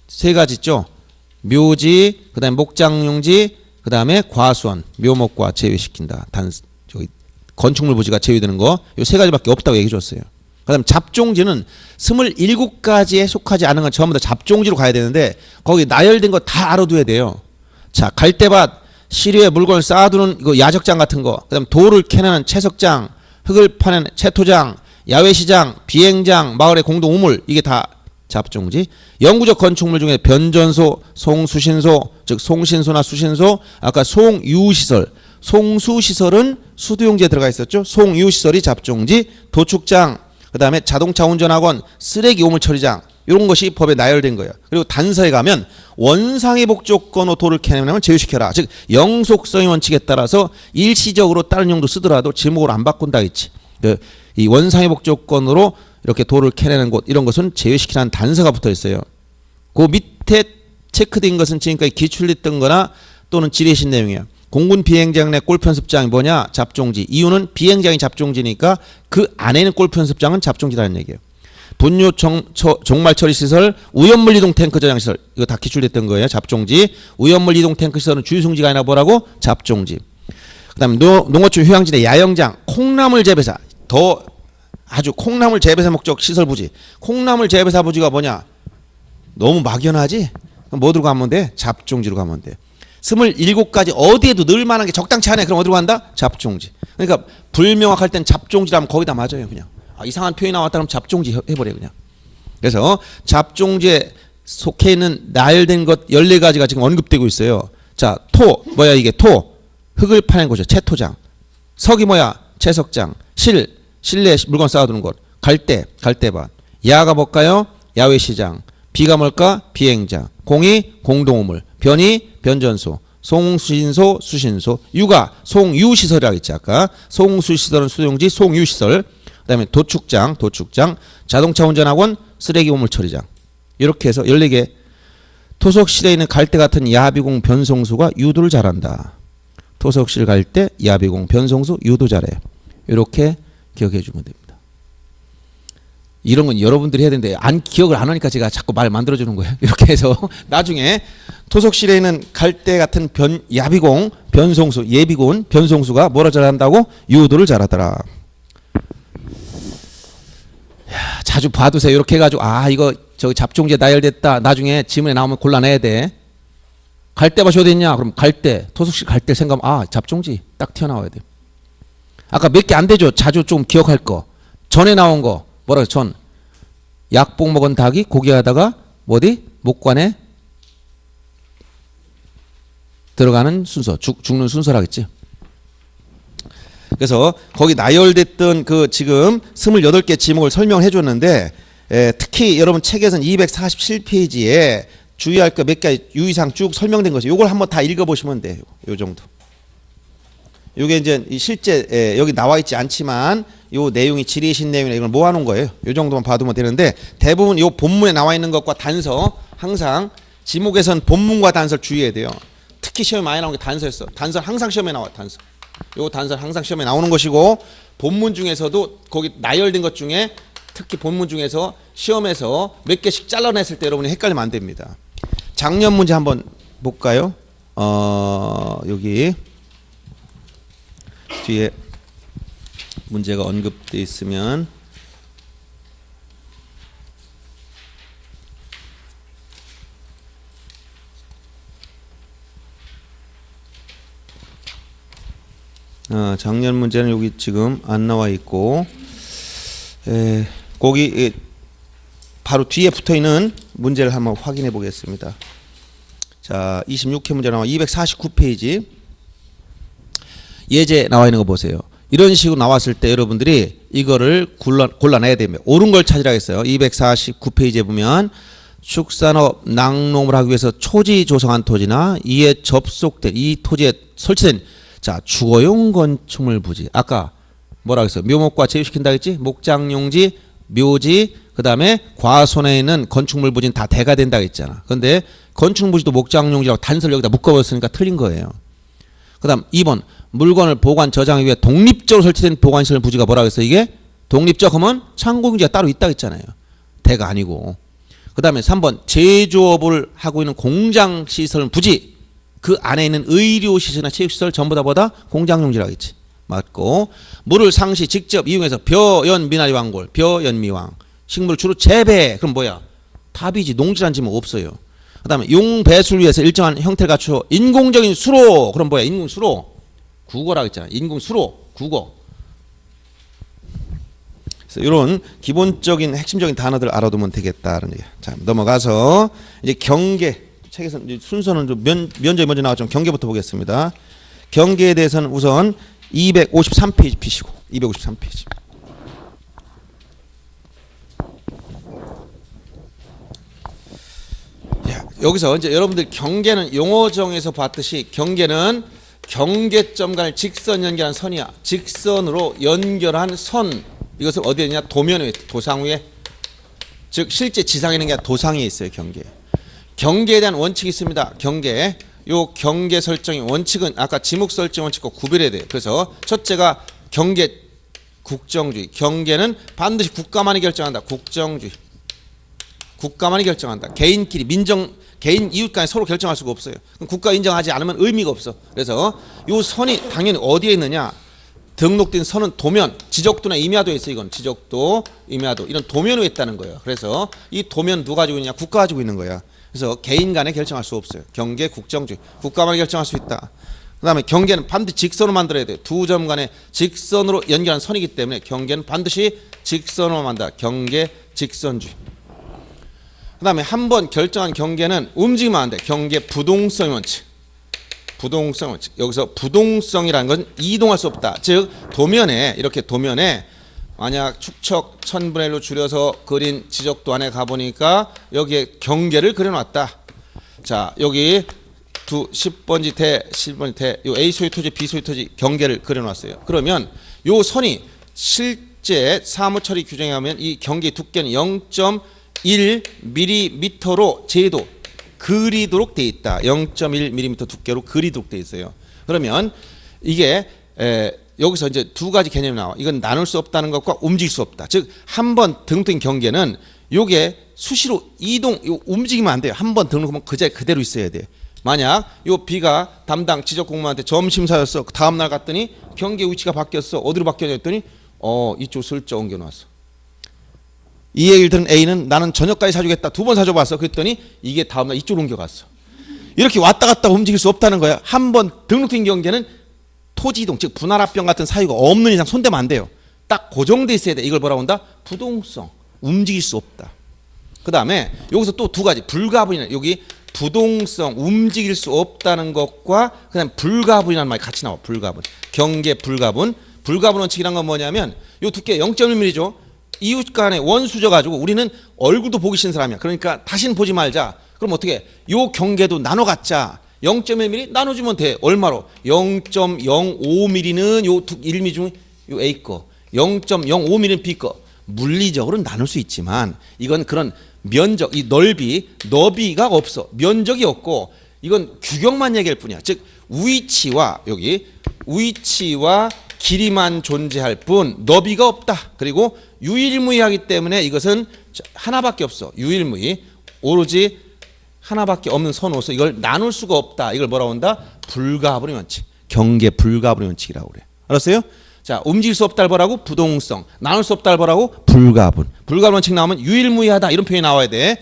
세 가지 있죠. 묘지, 그다음에 목장용지, 그다음에 과수원, 묘목과 제외시킨다. 저기 건축물 부지가 제외되는 거 이 세 가지밖에 없다고 얘기해 줬어요. 그다음 잡종지는 27가지에 속하지 않은 건 전부 다 잡종지로 가야 되는데 거기 나열된 거 다 알아둬야 돼요. 자, 갈대밭, 시리에 물건을 쌓아두는 이거 야적장 같은 거, 그다음 돌을 캐내는 채석장, 흙을 파내는 채토장, 야외시장, 비행장, 마을의 공동 우물 이게 다 잡종지. 영구적 건축물 중에 변전소, 송수신소, 즉 송신소나 수신소, 아까 송유시설, 송수시설은 수도용지에 들어가 있었죠. 송유시설이 잡종지, 도축장, 그 다음에 자동차 운전학원, 쓰레기 오물 처리장 이런 것이 법에 나열된 거예요. 그리고 단서에 가면 원상의 복조건으로 돌을 캐내면 제외시켜라. 즉 영속성의 원칙에 따라서 일시적으로 다른 용도 쓰더라도 지목으로 안 바꾼다 했지. 이 원상의 복조건으로 이렇게 돌을 캐내는 곳 이런 것은 제외시키라는 단서가 붙어 있어요. 그 밑에 체크된 것은 지금까지 기출됐던 거나 또는 지레신 내용이에요. 공군 비행장 내 골프 연습장이 뭐냐? 잡종지. 이유는 비행장이 잡종지니까 그 안에 있는 골프 연습장은 잡종지라는 얘기예요. 분유 종말 처리 시설, 우연물 이동 탱크 저장 시설 이거 다 기출됐던 거예요. 잡종지. 우연물 이동 탱크 시설은 주유승지가 아니라 뭐라고? 잡종지. 그다음에 농어촌 휴양지대 야영장, 콩나물 재배사 더 아주 콩나물 재배사 목적 시설 부지. 콩나물 재배사 부지가 뭐냐? 너무 막연하지? 그럼 뭐 들어가면 돼? 잡종지로 가면 돼. 27가지 어디에도 넣을 만한 게 적당치 않아. 그럼 어디로 간다? 잡종지. 그러니까 불명확할 땐 잡종지라면 거기다 맞아요. 그냥 이상한 표현이 나왔다 그러면 잡종지 해버려요. 그냥. 그래서 잡종지에 속해 있는 나열된 것 14가지가 지금 언급되고 있어요. 자, 토 뭐야 이게 토 흙을 파낸 곳이죠. 채토장. 석이 뭐야? 채석장. 실내 물건 쌓아두는 곳. 갈대밭. 야가 뭘까요? 야외시장. 비가 뭘까? 비행장. 공이 공동우물. 변이 변전소. 송수신소 수신소. 유가 송유시설이라고 했지 아까. 송수시설은 수용지 송유시설. 그다음에 도축장 자동차 운전학원 쓰레기 오물 처리장. 이렇게 해서 14개. 토속실에 있는 갈대 같은 야비공 변송수가 유도를 잘한다. 토속실 갈대 야비공 변송수 유도 잘해. 이렇게 기억해 주면 됩니다. 이런 건 여러분들이 해야 되는데 기억을 안 하니까 제가 자꾸 말 만들어주는 거예요. 이렇게 해서 나중에 토속실에 있는 갈대 같은 야비공 변송수 예비군 변송수가 뭐라 잘한다고? 유도를 잘하더라. 자주 봐두세요. 이렇게 해가지고 이거 저기 잡종지에 나열됐다. 나중에 지문에 나오면 골라내야 돼. 갈대밭이 어디 있냐? 그럼 갈대 토속실 갈대 생각하면 잡종지 딱 튀어나와야 돼. 아까 몇 개 안 되죠. 자주 좀 기억할 거. 전에 나온 거 뭐라 전 약복 먹은 닭이 고기하다가 어디 목관에 들어가는 순서 죽는 순서라겠지. 그래서 거기 나열됐던 그 지금 28개 지목을 설명을 해줬는데 특히 여러분 책에서는 247페이지에 주의할 거 몇 가지 유의사항 쭉 설명된 거죠. 이걸 한번 다 읽어보시면 돼요. 요 정도. 요게 이제 실제 여기 나와 있지 않지만 요 내용이 지리신 내용이나 이걸 모아놓은 거예요. 요 정도만 봐두면 되는데 대부분 요 본문에 나와 있는 것과 단서 항상 지목에선 본문과 단서를 주의해야 돼요. 특히 시험에 많이 나오는 게 단서였어. 단서 항상 시험에 나와. 단서. 요 단서 항상 시험에 나오는 것이고 본문 중에서도 거기 나열된 것 중에 특히 본문 중에서 시험에서 몇 개씩 잘라냈을 때 여러분이 헷갈리면 안 됩니다. 작년 문제 한번 볼까요? 여기 뒤에 문제가 언급되어 있으면 작년 문제는 여기 지금 안 나와 있고, 거기 바로 뒤에 붙어 있는 문제를 한번 확인해 보겠습니다. 자, 26회 문제 나와 249페이지. 예제 나와 있는 거 보세요. 이런 식으로 나왔을 때 여러분들이 이거를 골라내야 됩니다. 옳은 걸 찾으라 했어요. 249페이지에 보면 축산업 낙농을 하기 위해서 초지 조성한 토지나 이에 접속된 이 토지에 설치된 자 주거용 건축물 부지. 아까 뭐라고 했어요? 묘목과 제휴시킨다 했지? 목장용지, 묘지, 그 다음에 과손에 있는 건축물 부지는 다 대가 된다 했잖아. 그런데 건축물 부지도 목장용지라고 단서를 여기다 묶어버렸으니까 틀린 거예요. 그 다음 2번 물건을 보관 저장하기 위해 독립적으로 설치된 보관시설 부지가 뭐라고 했어요? 이게 독립적 하면 창고용지가 따로 있다고 했잖아요. 대가 아니고. 그 다음에 3번 제조업을 하고 있는 공장시설 부지 그 안에 있는 의료시설이나 체육시설 전부 다 뭐다? 공장용지라고 했지. 맞고 물을 상시 직접 이용해서 벼, 연, 미나리, 왕골 벼, 연, 미왕 식물을 주로 재배 그럼 뭐야? 답이지. 농지란 지면 없어요. 그 다음에 용 배수를 위해서 일정한 형태를 갖추어 인공적인 수로 그럼 뭐야? 인공수로 국어라고 했잖아. 인공수로 국어. 그래서 이런 기본적인 핵심적인 단어들 알아두면 되겠다는 얘기. 자 넘어가서 이제 경계 책에서 순서는 좀 면접이 먼저 나왔지만 경계부터 보겠습니다. 경계에 대해서는 우선 253페이지 피시고 253페이지. 여기서 이제 여러분들 경계는 용어정에서 봤듯이 경계는 경계점 간을 직선 연결한 선이야. 직선으로 연결한 선. 이것을 어디에 있냐? 도면 위에, 도상 위에. 즉 실제 지상에 있는 게 아니라 도상 위에 있어요. 경계. 경계에 대한 원칙이 있습니다. 경계. 요 경계 설정의 원칙은 아까 지목 설정 원칙과 구별해야 돼요. 그래서 첫째가 경계 국정주의. 경계는 반드시 국가만이 결정한다. 국정주의. 국가만이 결정한다. 개인끼리 개인 이웃 간에 서로 결정할 수가 없어요. 그럼 국가 인정하지 않으면 의미가 없어. 그래서 이 선이 당연히 어디에 있느냐? 등록된 선은 도면, 지적도나 임야도에 있어. 이건 지적도, 임야도 이런 도면 위에 있다는 거예요. 그래서 이 도면 누가 가지고 있느냐? 국가 가지고 있는 거야. 그래서 개인 간에 결정할 수 없어요. 경계 국정주의. 국가만이 결정할 수 있다. 그 다음에 경계는 반드시 직선으로 만들어야 돼요. 두 점 간에 직선으로 연결한 선이기 때문에 경계는 반드시 직선으로 만든다. 경계 직선주의. 그 다음에 한 번 결정한 경계는 움직이면 안 돼. 경계 부동성 원칙. 부동성 원칙. 여기서 부동성이라는 건 이동할 수 없다. 즉 도면에 이렇게 도면에 만약 축척 1000분의 1로 줄여서 그린 지적도 안에 가보니까 여기에 경계를 그려놨다. 자 여기 10번지 대 11번지 대 요 A 소유 토지 B 소유 토지 경계를 그려놨어요. 그러면 요 선이 실제 사무처리 규정에 하면 이 경계 두께는 0.1mm로 제도 그리도록 돼 있다. 0.1mm 두께로 그리도록 돼 있어요. 그러면 이게 여기서 이제 두 가지 개념이 나와. 이건 나눌 수 없다는 것과 움직일 수 없다. 즉 한 번 등록된 경계는 요게 수시로 움직이면 안 돼요. 한 번 등록하면 그 자리 그대로 있어야 돼. 만약 요 B가 담당 지적 공무원한테 점심사였어. 그 다음 날 갔더니 경계 위치가 바뀌었어. 어디로 바뀌었냐 했더니 이쪽 슬쩍 옮겨놨어. 이 얘기를 들은 A는 나는 저녁까지 사주겠다. 2번 사줘봤어. 그랬더니 이게 다음날 이쪽으로 옮겨갔어. 이렇게 왔다 갔다 움직일 수 없다는 거야. 한 번 등록된 경계는 토지 이동, 즉 분할합병 같은 사유가 없는 이상 손대면 안 돼요. 딱 고정돼 있어야 돼. 이걸 뭐라고 한다? 부동성. 움직일 수 없다. 그 다음에 여기서 또 두 가지. 불가분이나 여기 부동성, 움직일 수 없다는 것과 그다음 불가분이라는 말이 같이 나와. 불가분. 경계 불가분. 불가분 원칙이란 건 뭐냐면 요 두께 0.1mm죠. 이웃 간에 원수져 가지고 우리는 얼굴도 보기 싫은 사람이야. 그러니까 다시는 보지 말자. 그럼 어떻게? 요 경계도 나눠 갖자. 0.1mm 나눠주면 돼. 얼마로? 0.05mm는 요 1mm 중에 요 A 거, 0.05mm는 B 거. 물리적으로는 나눌 수 있지만 이건 그런 면적, 이 너비가 없어. 면적이 없고 이건 규격만 얘기할 뿐이야. 즉 위치와 여기 위치와 길이만 존재할 뿐 너비가 없다. 그리고 유일무이하기 때문에 이것은 하나밖에 없어. 유일무이. 오로지 하나밖에 없는 선으로서 이걸 나눌 수가 없다. 이걸 뭐라고 한다? 불가분의 원칙. 경계 불가분의 원칙이라고 그래. 알았어요? 자, 움직일 수 없다를 뭐라고? 부동성. 나눌 수 없다를 뭐라고? 불가분. 불가분 원칙 나오면 유일무이하다. 이런 표현이 나와야 돼.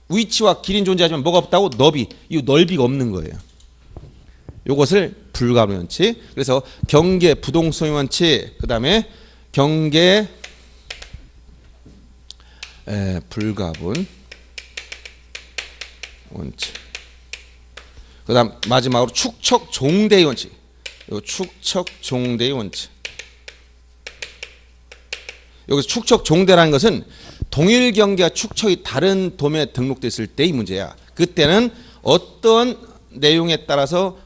위치와 길이는 존재하지만 뭐가 없다고? 너비. 이 넓이가 없는 거예요. 요것을 불가분 원칙. 그래서 경계 부동성의 원칙, 그 다음에 경계 불가분 원칙. 그 다음 마지막으로 축척 종대의 원칙. 요 축척 종대의 원칙. 여기서 축척 종대라는 것은 동일 경계와 축척이 다른 도면에 등록됐을 때의 문제야. 그때는 어떤 내용에 따라서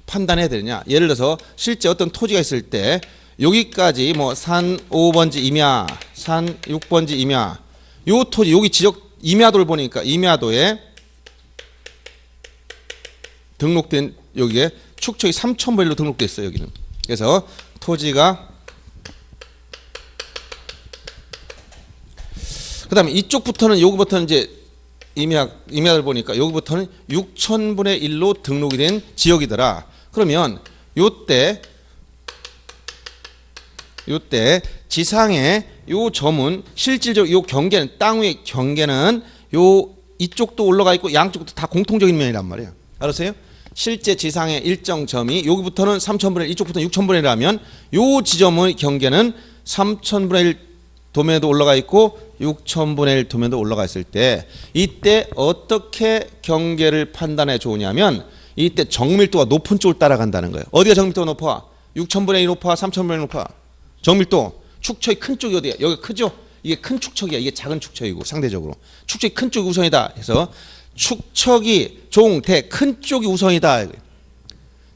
판단해야 되느냐. 예를 들어서 실제 어떤 토지가 있을 때 여기까지 뭐 산 5번지 임야, 산 6번지 임야, 요 토지 여기 지적 임야도를 보니까 임야도에 등록된 여기에 축척이 3,000번일로 등록됐어요. 여기는. 그래서 토지가 그다음에 이쪽부터는 여기부터는 이제 임야를 보니까 여기부터는 6,000분의 1로 등록이 된 지역이더라. 그러면 요때 지상의 요 점은 실질적으로 요 경계는 땅 위의 경계는 요 이쪽도 올라가 있고 양쪽도 다 공통적인 면이란 말이에요. 알았어요? 실제 지상의 일정 점이 여기부터는 3,000분의 1, 이쪽부터는 6,000분의 1이라면 요 지점의 경계는 3,000분의 1 도면에도 올라가 있고 6,000분의 1 도면에도 올라가 있을 때 이때 어떻게 경계를 판단해 좋으냐면 이때 정밀도가 높은 쪽을 따라간다는 거예요. 어디가 정밀도가 높아? 6,000분의 1 높아? 3,000분의 1 높아? 정밀도 축척이 큰 쪽이 어디야? 여기 크죠? 이게 큰 축척이야. 이게 작은 축척이고 상대적으로 축척이 큰 쪽이 우선이다. 그래서 축척이 종대 큰 쪽이 우선이다.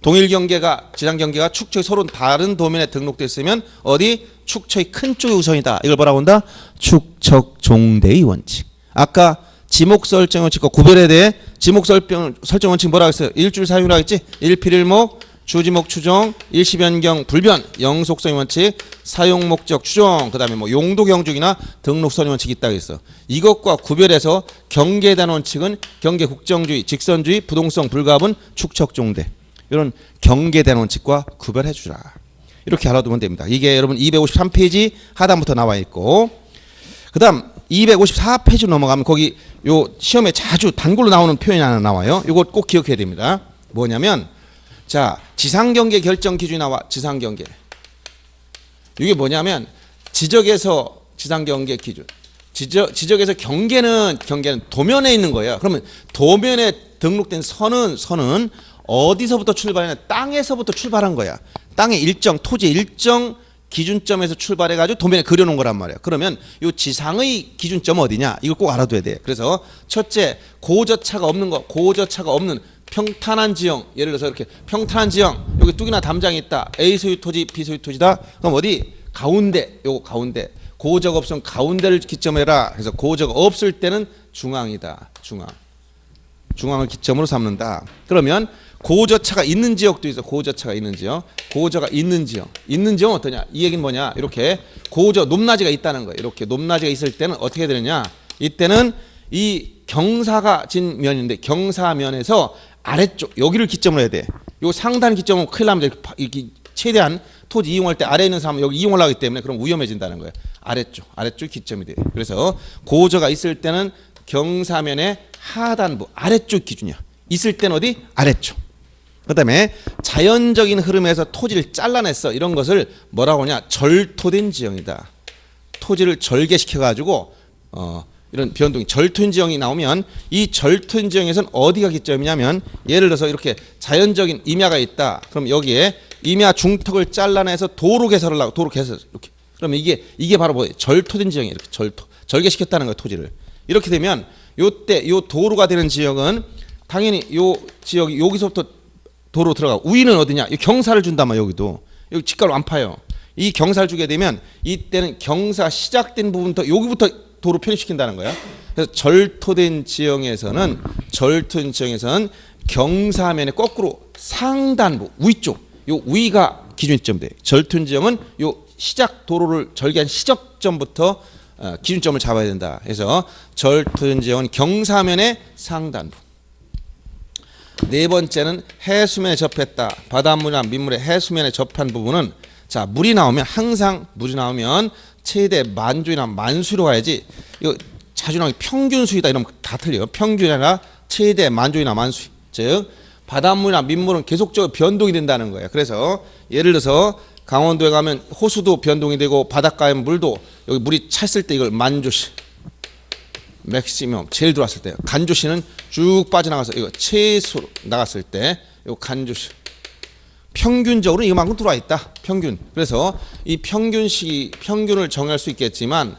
동일 경계가 지상 경계가 축척이 서로 다른 도면에 등록됐으면 어디 축척이 큰 쪽이 우선이다. 이걸 뭐라고 한다? 축척 종대의 원칙. 아까 지목 설정 원칙과 구별에 대해 지목 설정 원칙 뭐라고 했어요? 일줄 사용이라고 했지? 일필일목, 주지목 추정, 일시변경 불변, 영속성의 원칙, 사용 목적 추정, 그다음에 뭐 용도 경중이나 등록선의 원칙이 있다고 했어. 이것과 구별해서 경계에 대한 원칙은 경계 국정주의, 직선주의, 부동성 불가분, 축척 종대. 이런 경계에 대한 원칙과 구별해 주라. 이렇게 알아두면 됩니다. 이게 여러분 253페이지 하단부터 나와 있고, 그다음 254페이지 넘어가면 거기 요 시험에 자주 단골로 나오는 표현이 하나 나와요. 이거 꼭 기억해야 됩니다. 뭐냐면 자, 지상경계 결정 기준이 나와. 지상경계. 이게 뭐냐면 지적에서 지상경계 기준. 지적에서 경계는 도면에 있는 거예요. 그러면 도면에 등록된 선은 어디서부터 출발하냐? 땅에서부터 출발한 거야. 땅의 일정, 토지의 일정 기준점에서 출발해가지고 도면에 그려놓은 거란 말이야. 그러면 이 지상의 기준점은 어디냐? 이걸 꼭 알아둬야 돼. 그래서 첫째, 고저차가 없는 거. 고저차가 없는 평탄한 지형. 예를 들어서 이렇게 평탄한 지형. 여기 뚝이나 담장이 있다. A 소유 토지, B 소유 토지다. 그럼 어디? 가운데. 요거 가운데. 고저가 없으면 가운데를 기점으로 해라. 그래서 고저가 없을 때는 중앙이다. 중앙을 기점으로 삼는다. 그러면 고저차가 있는 지역도 있어. 고저차가 있는 지역. 고저가 있는 지역. 있는 지역은 어떠냐? 이 얘기는 뭐냐? 이렇게 고저 높낮이가 있다는 거예요. 이렇게 높낮이가 있을 때는 어떻게 되느냐? 이때는 이 경사가 진 면인데 경사면에서 아래쪽 여기를 기점으로 해야 돼. 요 상단 기점은 큰일 나면 이렇게 최대한 토지 이용할 때 아래에 있는 사람은 여기 이용을 하기 때문에 그럼 위험해진다는 거예요. 아래쪽 기점이 돼. 그래서 고저가 있을 때는 경사면의 하단부 아래쪽 기준이야. 있을 때는 어디? 아래쪽. 그다음에 자연적인 흐름에서 토지를 잘라냈어. 이런 것을 뭐라고 하냐? 절토된 지형이다. 토지를 절개시켜 가지고 이런 변동이 절토인 지형이 나오면 이 절토인 지형에서는 어디가 기점이냐면 예를 들어서 이렇게 자연적인 임야가 있다. 그럼 여기에 임야 중턱을 잘라내서 도로 개설을 하고 도로 개설 이렇게. 그러면 이게 바로 뭐예요? 절토된 지형이에요. 이렇게 절개시켰다는 거예요, 토지를. 이렇게 되면 요때 요 도로가 되는 지역은 당연히 요 지역이 여기서부터 도로 들어가고 위는 어디냐? 이 경사를 준다면 여기도 여기 직가로 안 파요. 이 경사를 주게 되면 이때는 경사 시작된 부분부터 여기부터 도로 편입시킨다는 거야. 그래서 절토된 지형에서는 경사면의 거꾸로 상단부 위쪽 요 위가 기준점 돼. 절토된 지형은 요 시작 도로를 절개한 시작점부터 기준점을 잡아야 된다. 그래서 절토된 지형은 경사면의 상단부. 네 번째는 해수면에 접했다. 바닷물이나 민물의 해수면에 접한 부분은 자 물이 나오면 항상 물이 나오면 최대 만조이나 만수로 가야지. 이거 자주 나오는 평균 수위다 이러면 다 틀려요. 평균이 아니라 최대 만조이나 만수. 즉 바닷물이나 민물은 계속적으로 변동이 된다는 거예요. 그래서 예를 들어서 강원도에 가면 호수도 변동이 되고 바닷가에 물도 여기 물이 찼을 때 이걸 만조시 맥시멈 제일 들어왔을 때, 간조시는 쭉 빠져나가서 이거 최소 나갔을 때 이거 간조시, 평균적으로 이만큼 들어와 있다. 평균. 그래서 이 평균을 정할 수 있겠지만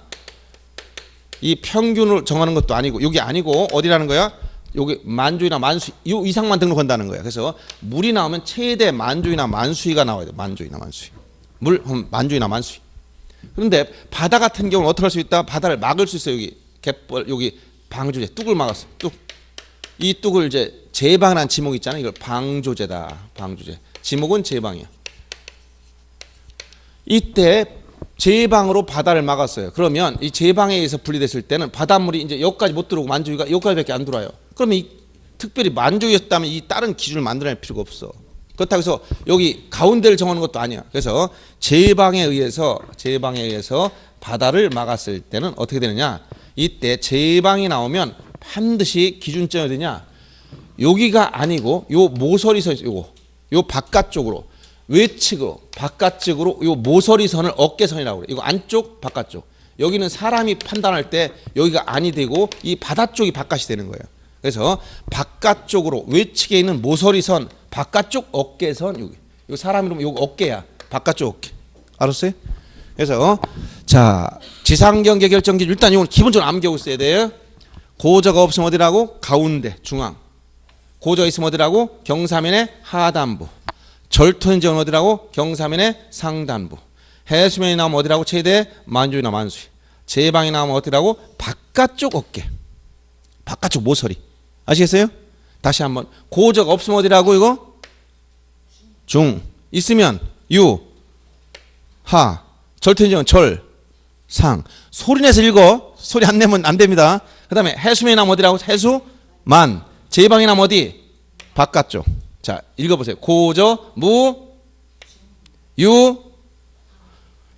이 평균을 정하는 것도 아니고 여기 아니고 어디라는 거야? 여기 만조이나 만수위 이 이상만 등록한다는 거야. 그래서 물이 나오면 최대 만조이나 만수위가 나와야 돼. 만조이나 만수위. 물 만조이나 만수위. 그런데 바다 같은 경우는 어떻게 할 수 있다? 바다를 막을 수 있어요. 여기 갯벌 여기 방조제 뚝을 막았어. 뚝. 이 뚝을 이제 제방이라는 지목이 있잖아요. 이걸 방조제다. 방조제. 지목은 제방이야. 이때 제방으로 바다를 막았어요. 그러면 이 제방에 의해서 분리됐을 때는 바닷물이 이제 여기까지 못 들어오고 만조위가 여기까지밖에 안 들어와요. 그러면 이 특별히 만조위였다면 이 다른 기준을 만들어낼 필요가 없어. 그렇다고 해서 여기 가운데를 정하는 것도 아니야. 그래서 제방에 의해서 바다를 막았을 때는 어떻게 되느냐? 이때 제방이 나오면 반드시 기준점이 어디냐? 여기가 아니고 요 모서리선 요 바깥쪽으로 외측으로 바깥쪽으로 요 모서리선을 어깨선이라고 그래. 이거 안쪽 바깥쪽. 여기는 사람이 판단할 때 여기가 아니 되고 이 바다 쪽이 바깥이 되는 거예요. 그래서 바깥쪽으로 외측에 있는 모서리선 바깥쪽 어깨선 여기. 이거 사람 이름 요거 어깨야. 바깥쪽 어깨. 알았어요? 그래서 자, 지상경계 결정 기준 일단 이건 기본적으로 암기하고 있어야 돼요. 고저가 없으면 어디라고? 가운데, 중앙. 고저가 있으면 어디라고? 경사면의 하단부. 절토인정은 어디라고? 경사면의 상단부. 해수면이 나오면 어디라고? 최대 만조이나 만수위. 제방이 나오면 어디라고? 바깥쪽 어깨. 바깥쪽 모서리. 아시겠어요? 다시 한번. 고저가 없으면 어디라고 이거? 중. 있으면 유. 하. 절토인정은 절. 상. 소리 내서 읽어. 소리 안 내면 안 됩니다. 그 다음에 해수면이 나오면 어디라고? 해수. 만. 제방이 나오면 어디? 바깥쪽. 자, 읽어보세요. 고저, 무, 유,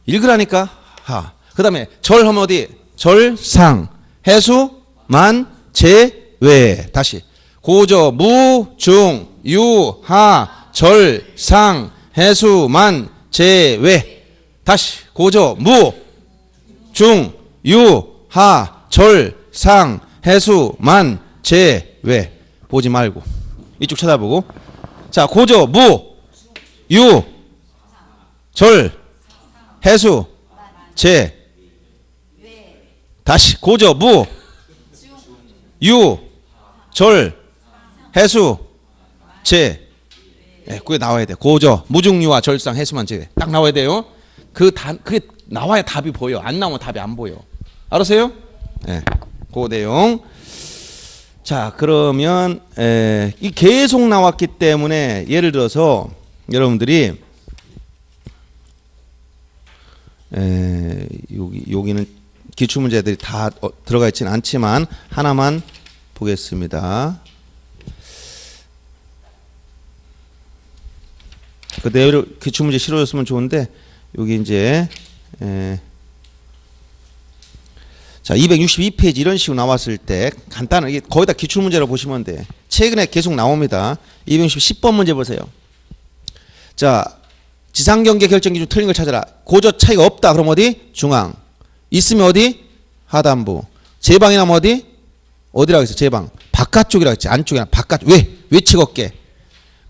읽으라니까. 하. 그 다음에 절 하면 어디? 절, 상, 해수, 만, 제, 외. 다시. 고저, 무, 중, 유, 하, 절, 상, 해수, 만, 제, 외. 다시. 고저, 무, 중, 유, 하, 절, 상, 해수, 만, 제, 외. 보지 말고. 이쪽 쳐다보고. 자, 고저, 무, 유, 절, 해수, 제. 다시 고저, 무, 유, 절, 해수, 제. 네, 그게 나와야 돼. 고저, 무중유와 절상, 해수만, 제. 딱 나와야 돼요. 그게 나와야 답이 보여. 안 나오면 답이 안 보여. 알았어요? 네, 그 내용. 자, 그러면 이 계속 나왔기 때문에 예를 들어서 여러분들이 여기는 기출문제들이 다 들어가 있지는 않지만 하나만 보겠습니다. 그대로 기출문제 실어줬으면 좋은데 여기 이제 자, 262페이지 이런 식으로 나왔을 때 간단하게 거의 다 기출문제로 보시면 돼. 최근에 계속 나옵니다. 260 10번 문제 보세요. 자, 지상경계 결정기준 틀린 걸 찾아라. 고저 차이가 없다. 그럼 어디? 중앙. 있으면 어디? 하단부. 제방이 나면 어디? 어디라고 했어? 제방. 바깥쪽이라고 했지. 안쪽이나 바깥쪽. 왜? 외측 어깨.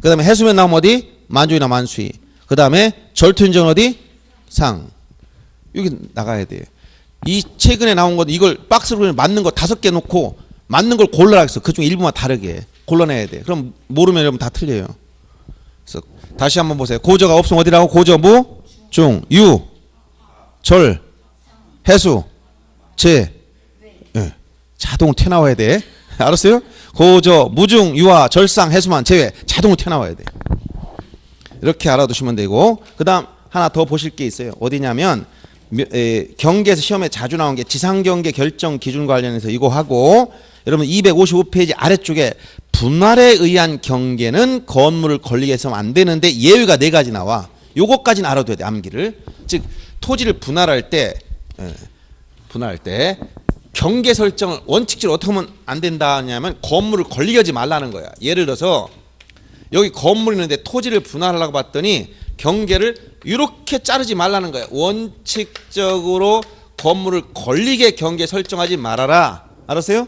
그 다음에 해수면 나오면 어디? 만조이나 만수위. 그 다음에 절토인정은 어디? 상. 여기 나가야 돼. 이 최근에 나온 것 이걸 박스로 맞는 거 5개 놓고 맞는 걸 골라라 했어. 그중에 일부만 다르게 골라내야 돼. 그럼 모르면 여러분 다 틀려요. 그래서 다시 한번 보세요. 고저가 없으면 어디라고? 고저, 무, 중, 유, 절, 해수, 제. 네. 자동으로 튀어나와야 돼. 알았어요? 고저, 무중, 유와, 절상, 해수만, 제외. 자동으로 튀어나와야 돼. 이렇게 알아두시면 되고, 그 다음 하나 더 보실 게 있어요. 어디냐면 경계에서 시험에 자주 나온 게 지상경계 결정 기준 관련해서 이거 하고, 여러분 255페이지 아래쪽에 분할에 의한 경계는 건물을 걸리게 해서는 안 되는데 예외가 4가지 나와. 요것까지는 알아둬야 돼. 암기를. 즉 토지를 분할할 때 경계 설정을 원칙적으로 어떻게 하면 안 된다냐면 건물을 걸리게 하지 말라는 거야. 예를 들어서 여기 건물이 있는데 토지를 분할하려고 봤더니 경계를 이렇게 자르지 말라는 거예요. 원칙적으로 건물을 걸리게 경계 설정하지 말아라. 알았어요?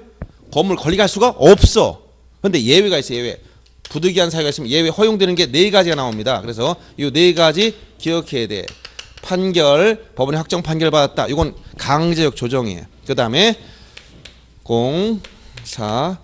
건물 걸리게 할 수가 없어. 그런데 예외가 있어요. 예외. 부득이한 사유가 있으면 예외 허용되는 게 4가지가 나옵니다. 그래서 이 4가지 기억해야 돼. 판결, 법원이 확정 판결 받았다. 이건 강제적 조정이에요. 그 다음에 공사도.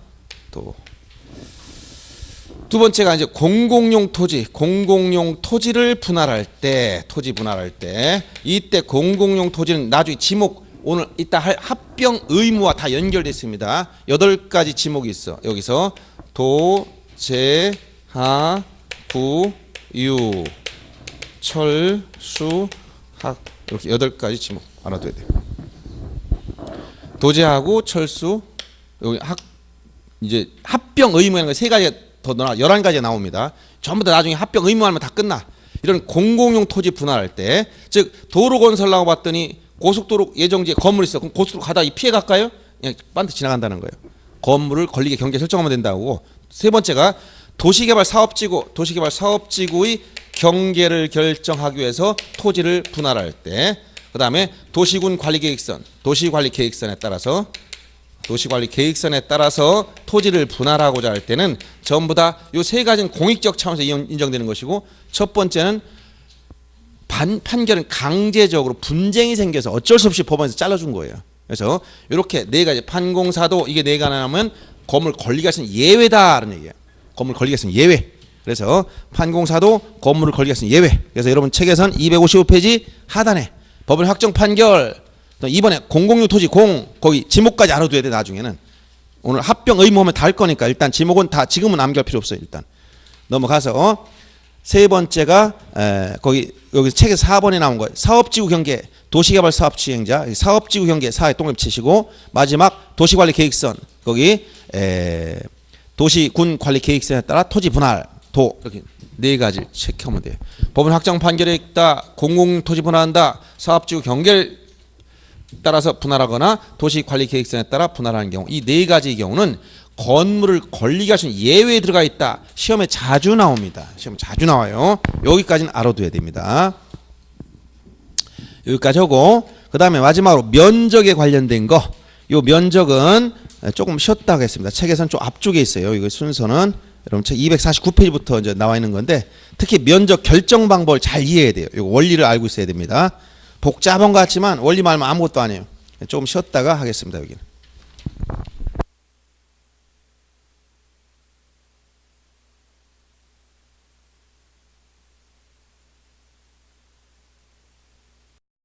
두 번째가 이제 공공용 토지, 공공용 토지를 분할할 때, 토지 분할할 때, 이때 공공용 토지는 나중에 지목, 오늘 이따 할 합병 의무와 다 연결되어 있습니다. 8가지 지목이 있어. 여기서 도, 재, 하, 구, 유, 철, 수, 학, 이렇게 8가지 지목 알아둬야 돼요. 도제하고 철수, 여기 이제 합병 의무라는 거 3가지가 더 나와 11가지가 나옵니다. 전부 다 나중에 합병 의무하면 다 끝나. 이런 공공용 토지 분할할 때, 즉 도로 건설하고 봤더니 고속도로 예정지에 건물이 있어. 그럼 고속도로 가다 피해 갈까요? 그냥 반드 지나간다는 거예요. 건물을 걸리게 경계 설정하면 된다고. 세 번째가 도시개발 사업지구, 도시개발 사업지구의 경계를 결정하기 위해서 토지를 분할할 때, 그 다음에 도시군 관리계획선, 도시관리계획선에 따라서 토지를 분할하고자 할 때는 전부 다 이 3가지는 공익적 차원에서 인정되는 것이고, 첫 번째는 판결은 강제적으로 분쟁이 생겨서 어쩔 수 없이 법원에서 잘라준 거예요. 그래서 이렇게 4가지 판공사도 이게 4가지 하면 건물 걸리게 하는 예외다라는 얘기예요. 건물 걸리게 하는 예외. 그래서 판공사도 건물을 걸리게 하는 예외. 그래서 여러분 책에선 255페이지 하단에 법원 확정 판결, 이번에 공공용 토지 거기 지목까지 알아둬야 돼. 나중에는 오늘 합병 의무하면 다 할 거니까 일단 지목은 다 지금은 암기할 필요 없어요. 일단 넘어가서 세 번째가 여기 책에서 4번에 나온 거예요. 사업지구 경계, 도시개발 사업 시행자, 사업지구 경계 사회 동립 치시고, 마지막 도시관리계획선, 거기 도시군 관리계획선에 따라 토지 분할, 이렇게 4가지 체크하면 돼요. 법원 확정 판결에 있다, 공공토지 분할한다, 사업지구 경계를 따라서 분할하거나 도시관리계획선에 따라 분할하는 경우, 이 4가지의 경우는 건물을 걸리게 할 수 있는 예외에 들어가 있다. 시험에 자주 나옵니다. 시험에 자주 나와요. 여기까지는 알아둬야 됩니다. 여기까지 하고, 그 다음에 마지막으로 면적에 관련된 거. 이 면적은 조금 쉬었다 하겠습니다. 책에서는 좀 앞쪽에 있어요. 이거 순서는 여러분 책 249페이지부터 이제 나와 있는 건데, 특히 면적 결정 방법을 잘 이해해야 돼요. 이거 원리를 알고 있어야 됩니다. 복잡한 것 같지만 원리만 알면 아무것도 아니에요. 조금 쉬었다가 하겠습니다. 여기는.